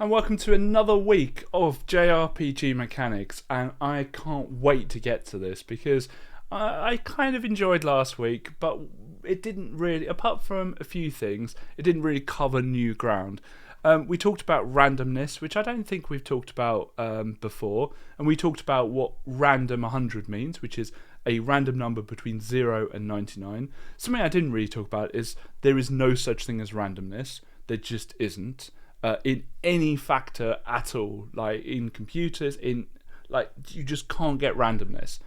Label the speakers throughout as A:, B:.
A: And welcome to another week of JRPG mechanics, and I can't wait to get to this because I kind of enjoyed last week, but it didn't really, apart from a few things, it didn't really cover new ground. We talked about randomness, which I don't think we've talked about before, and we talked about what random 100 means, which is a random number between 0 and 99. Something I didn't really talk about is there is no such thing as randomness. There just isn't. In any factor at all, like in computers, you just can't get randomness.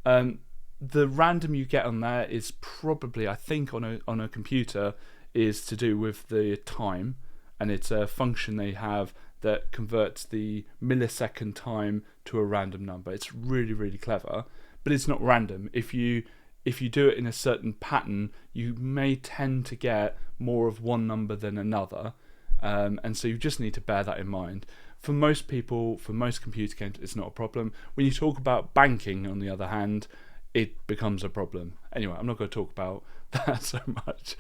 A: The random you get on there is probably, I think, on a computer, is to do with the time, and it's a function they have that converts the millisecond time to a random number. It's really, really clever, but it's not random. If you do it in a certain pattern, you may tend to get more of one number than another. And so you just need to bear that in mind. For most people, for most computer games, it's not a problem. When you talk about banking, on the other hand, it becomes a problem. Anyway, I'm not going to talk about that so much,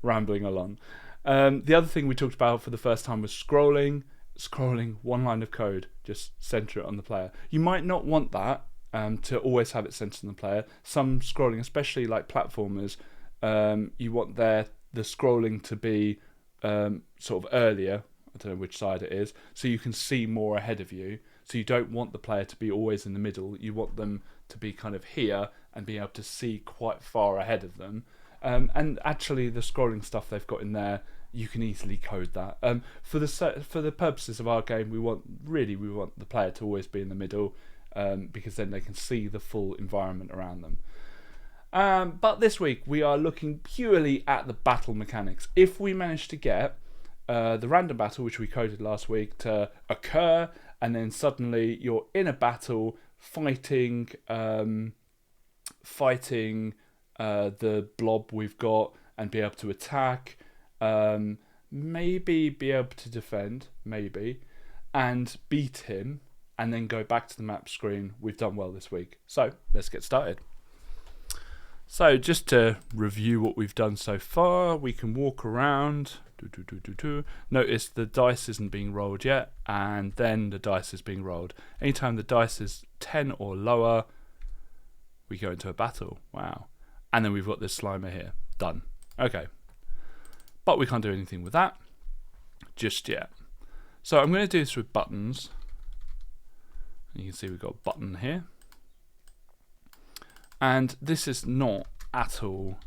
A: rambling along. The other thing we talked about for the first time was scrolling. Scrolling, one line of code, just center it on the player. You might not want that to always have it centered on the player. Some scrolling, especially like platformers, you want the scrolling to be sort of earlier. I don't know which side it is, so you can see more ahead of you. So you don't want the player to be always in the middle. You want them to be kind of here and be able to see quite far ahead of them. And actually, the scrolling stuff they've got in there, you can easily code that. For the purposes of our game, we want the player to always be in the middle, because then they can see the full environment around them. But this week we are looking purely at the battle mechanics. If we manage to get the random battle, which we coded last week, to occur, and then suddenly you're in a battle fighting the blob we've got, and be able to attack, maybe be able to defend, and beat him, and then go back to the map screen, we've done well this week. So let's get started. So just to review what we've done so far, we can walk around. Notice the dice isn't being rolled yet, and then the dice is being rolled. Anytime the dice is 10 or lower, we go into a battle. Wow. And then we've got this Slimer here. Done. Okay. But we can't do anything with that just yet. So I'm going to do this with buttons. You can see we've got a button here. And this is not at all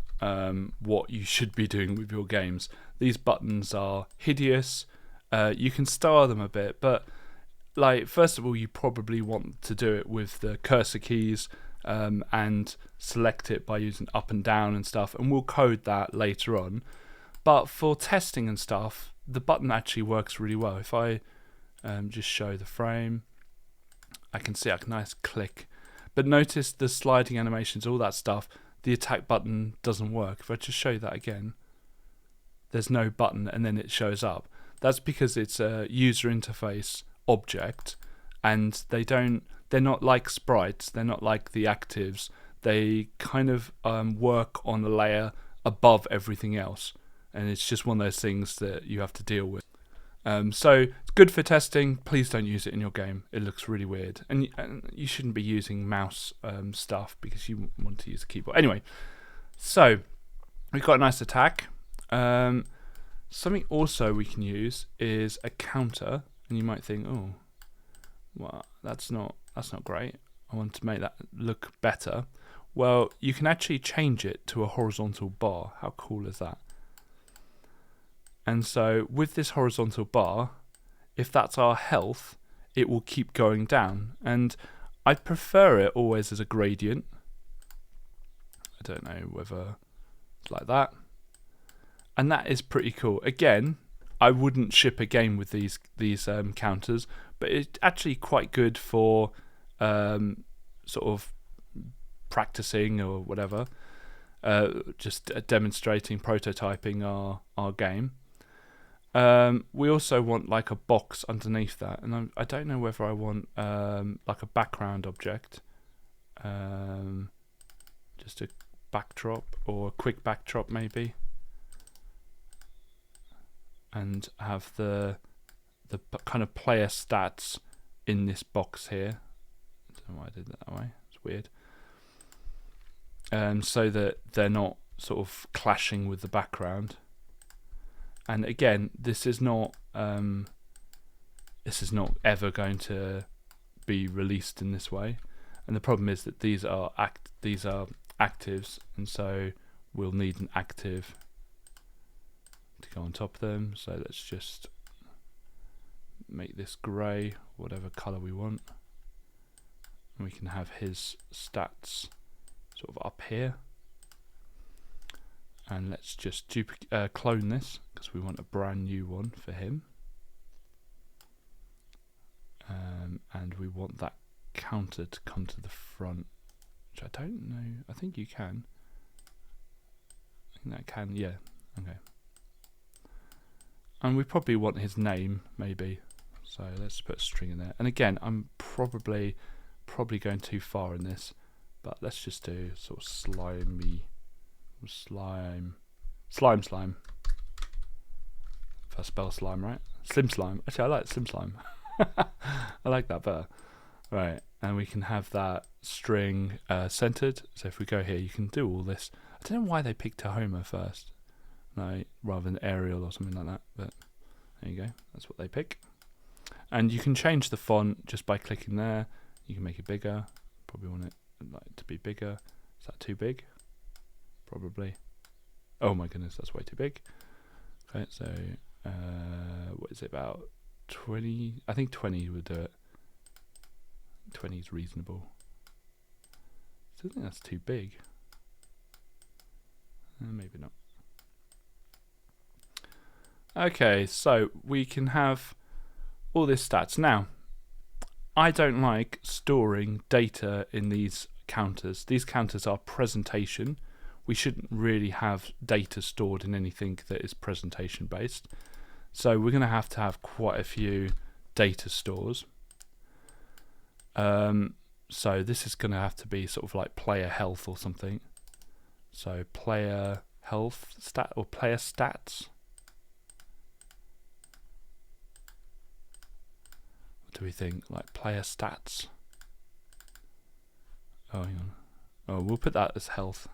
A: what you should be doing with your games. These buttons are hideous. You can style them a bit, but first of all, you probably want to do it with the cursor keys and select it by using up and down and stuff, and we'll code that later on. But for testing and stuff, the button actually works really well. If I just show the frame, I can see a nice click. But notice the sliding animations, all that stuff, the attack button doesn't work. If I just show you that again, there's no button and then it shows up. That's because it's a user interface object, and they're not like sprites, they're not like the actives. They kind of work on a layer above everything else, and it's just one of those things that you have to deal with. So it's good for testing. Please don't use it in your game. It looks really weird, and you shouldn't be using mouse stuff because you want to use a keyboard. Anyway, so we've got a nice attack. Something also we can use is a counter, and you might think, oh, well, that's not great. I want to make that look better. Well, you can actually change it to a horizontal bar. How cool is that? And so with this horizontal bar, if that's our health, it will keep going down. And I prefer it always as a gradient. I don't know whether it's like that. And that is pretty cool. Again, I wouldn't ship a game with these counters, but it's actually quite good for sort of practicing or whatever. Just demonstrating, prototyping our game. We also want like a box underneath that, and I don't know whether I want like a background object, just a backdrop or a quick backdrop maybe, and have the the kind of player stats in this box here. I don't know why I did that way. It's weird. So that they're not sort of clashing with the background. And again, this is not ever going to be released in this way. And the problem is that these are actives, and so we'll need an active to go on top of them. So let's just make this grey, whatever colour we want. And we can have his stats sort of up here. And let's just clone this, because we want a brand new one for him. And we want that counter to come to the front, which I don't know. I think you can. I think that can, yeah. Okay. And we probably want his name, maybe. So let's put a string in there. And again, I'm probably going too far in this, but let's just do sort of slime. If I spell slime right. Slim slime. Actually, I like slim slime. I like that better. Right, and we can have that string centered. So if we go here, you can do all this. I don't know why they picked Tahoma first, no, rather than Arial or something like that. But there you go. That's what they pick. And you can change the font just by clicking there. You can make it bigger. Probably want it to be bigger. Is that too big? Probably. Oh my goodness, that's way too big. Okay, so what is it, about 20? I think 20 would do it. 20 is reasonable. I still think that's too big. Maybe not. Okay, so we can have all this stats. Now, I don't like storing data in these counters. These counters are presentation. We shouldn't really have data stored in anything that is presentation based. So we're going to have quite a few data stores. So this is going to have to be sort of like player health or something. So player health stat or player stats. What do we think? Like player stats. Oh, hang on. Oh, we'll put that as health.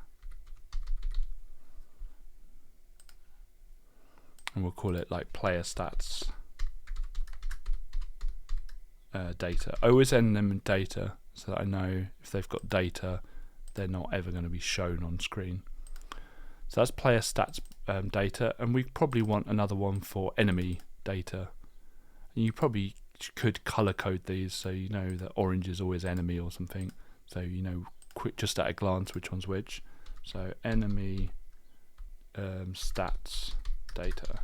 A: And we'll call it like player stats data. I always end them in data so that I know if they've got data, they're not ever going to be shown on screen. So that's player stats data, and we probably want another one for enemy data. And you probably could color code these so you know that orange is always enemy or something. So you know just at a glance which one's which. So enemy stats data.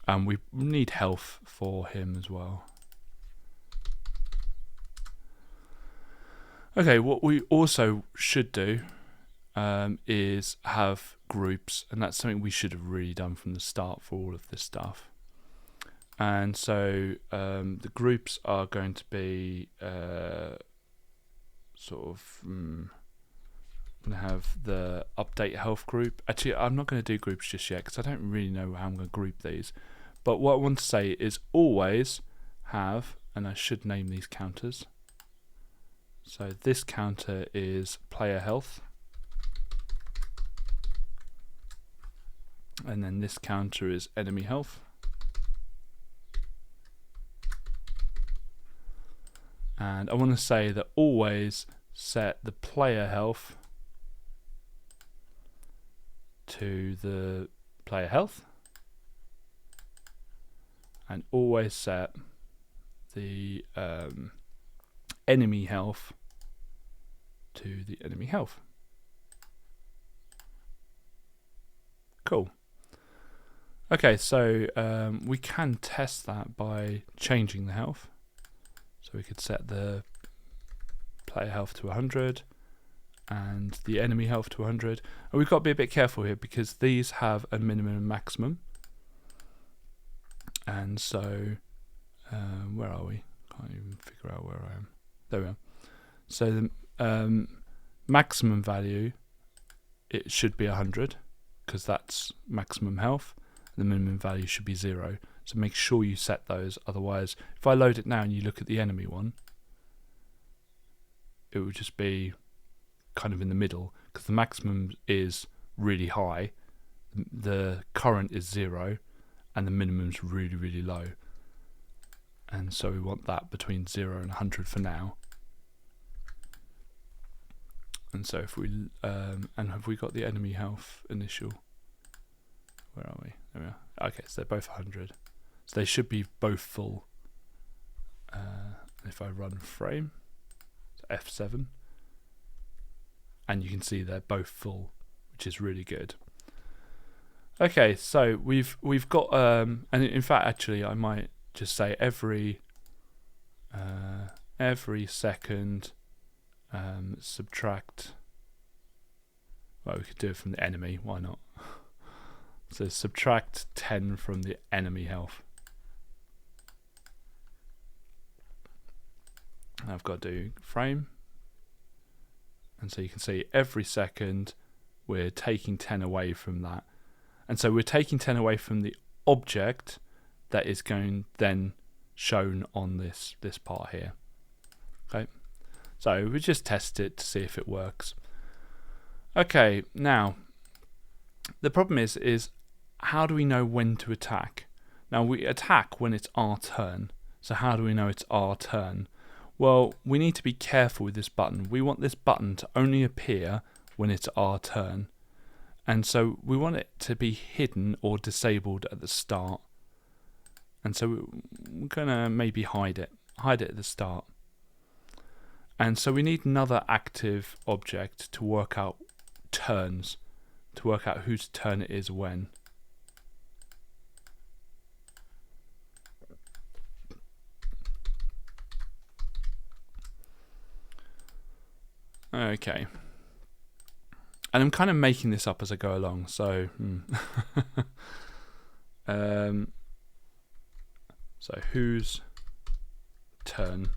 A: And we need health for him as well. Okay, what we also should do is have groups, and that's something we should have really done from the start for all of this stuff. And so the groups are going to be I'm going to have the update health group. Actually, I'm not going to do groups just yet because I don't really know how I'm going to group these. But what I want to say is always have, and I should name these counters. So this counter is player health. And then this counter is enemy health. And I want to say that always set the player health to the player health, and always set the enemy health to the enemy health. Cool. Okay, so we can test that by changing the health. So we could set the player health to 100 and the enemy health to 100. And we've got to be a bit careful here because these have a minimum and maximum. And so, where are we? Can't even figure out where I am. There we are. So the maximum value, it should be 100 because that's maximum health. The minimum value should be 0. So make sure you set those, otherwise if I load it now and you look at the enemy one, it would just be kind of in the middle, because the maximum is really high, the current is 0, and the minimum's really, really low. And so we want that between 0 and 100 for now. And so if we, and have we got the enemy health initial? Where are we? There we are. Okay, so they're both 100. So they should be both full. If I run frame, so F7, and you can see they're both full, which is really good. Okay, so we've got, and in fact, actually, I might just say every second, subtract. Well, we could do it from the enemy. Why not? So subtract 10 from the enemy health. And I've got to do frame, and so you can see every second we're taking 10 away from that, and so we're taking 10 away from the object that is going then shown on this part here. Okay, so we just test it to see if it works. Okay, now the problem is how do we know when to attack? Now we attack when it's our turn. So how do we know it's our turn? Well, we need to be careful with this button. We want this button to only appear when it's our turn. And so we want it to be hidden or disabled at the start. And so we're going to maybe hide it at the start. And so we need another active object to work out turns, to work out whose turn it is when. Okay, and I'm kind of making this up as I go along, so so whose turn?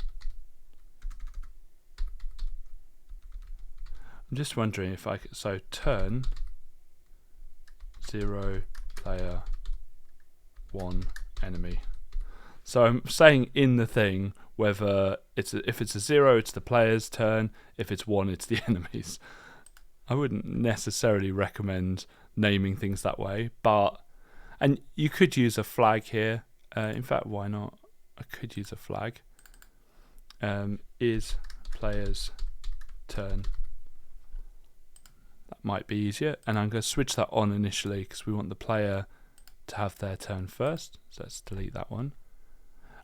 A: I'm just wondering if I could, so turn 0 player 1 enemy. So I'm saying in the thing whether if it's a 0 it's the player's turn, if it's 1 it's the enemy's. I wouldn't necessarily recommend naming things that way, and you could use a flag here. In fact, why not? I could use a flag. Is player's turn. That might be easier, and I'm going to switch that on initially because we want the player to have their turn first. So let's delete that one.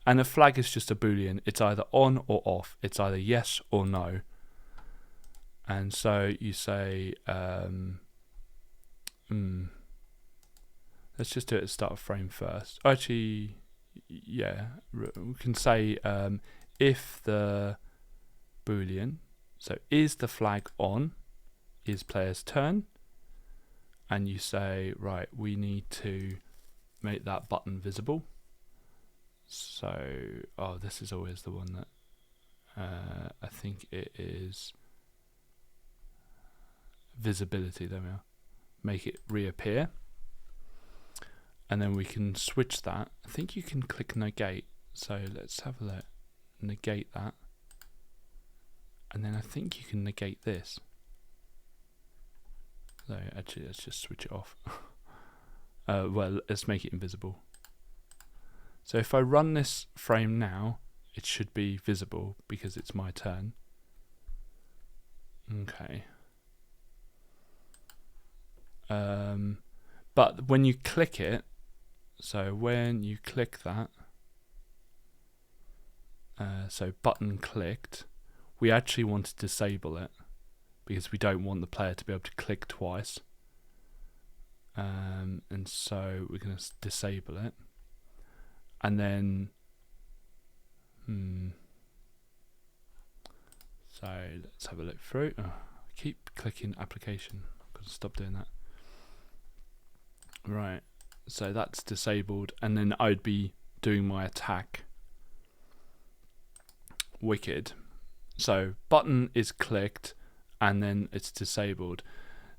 A: And a flag is just a boolean. It's either on or off. It's either yes or no. And so you say, let's just do it at the start of frame first. Actually, yeah, we can say if the boolean, so is the flag on, is player's turn, and you say, right, we need to make that button visible. So, oh, this is always the one that I think it is visibility. There we are. Make it reappear, and then we can switch that. I think you can click negate. So let's have a look. Negate that, and then I think you can negate this. So actually, let's just switch it off. Well, let's make it invisible. So if I run this frame now, it should be visible because it's my turn. Okay. But when you click it, so when you click that, so button clicked, we actually want to disable it because we don't want the player to be able to click twice. And so we're going to disable it. And then, so let's have a look through. Oh, I keep clicking application. I've got to stop doing that. Right, so that's disabled, and then I'd be doing my attack. Wicked. So button is clicked, and then it's disabled.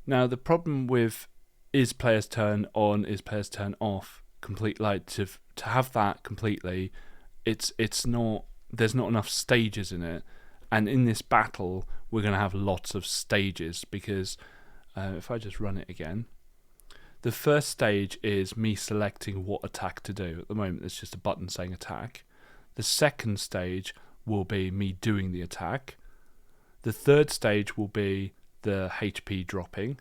A: Now the problem with is player's turn on, is player's turn off, complete, like to have that completely. It's not, there's not enough stages in it, and in this battle we're going to have lots of stages because if I just run it again, the first stage is me selecting what attack to do. At the moment there's just a button saying attack. The second stage will be me doing the attack. The third stage will be the HP dropping.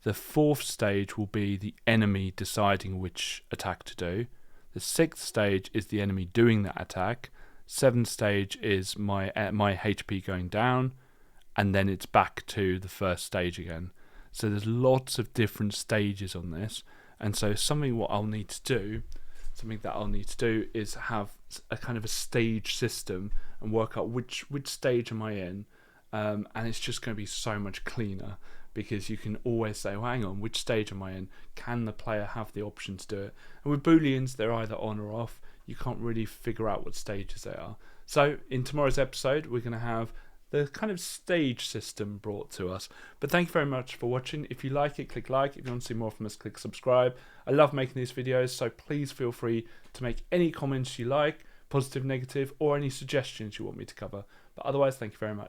A: The fourth stage will be the enemy deciding which attack to do. The sixth stage is the enemy doing that attack. Seventh stage is my HP going down, and then it's back to the first stage again. So there's lots of different stages on this, and so something that I'll need to do is have a kind of a stage system and work out which stage am I in, and it's just going to be so much cleaner because you can always say, well, hang on, which stage am I in? Can the player have the option to do it? And with Booleans, they're either on or off. You can't really figure out what stages they are. So in tomorrow's episode, we're going to have the kind of stage system brought to us. But thank you very much for watching. If you like it, click like. If you want to see more from us, click subscribe. I love making these videos, so please feel free to make any comments you like, positive, negative, or any suggestions you want me to cover. But otherwise, thank you very much.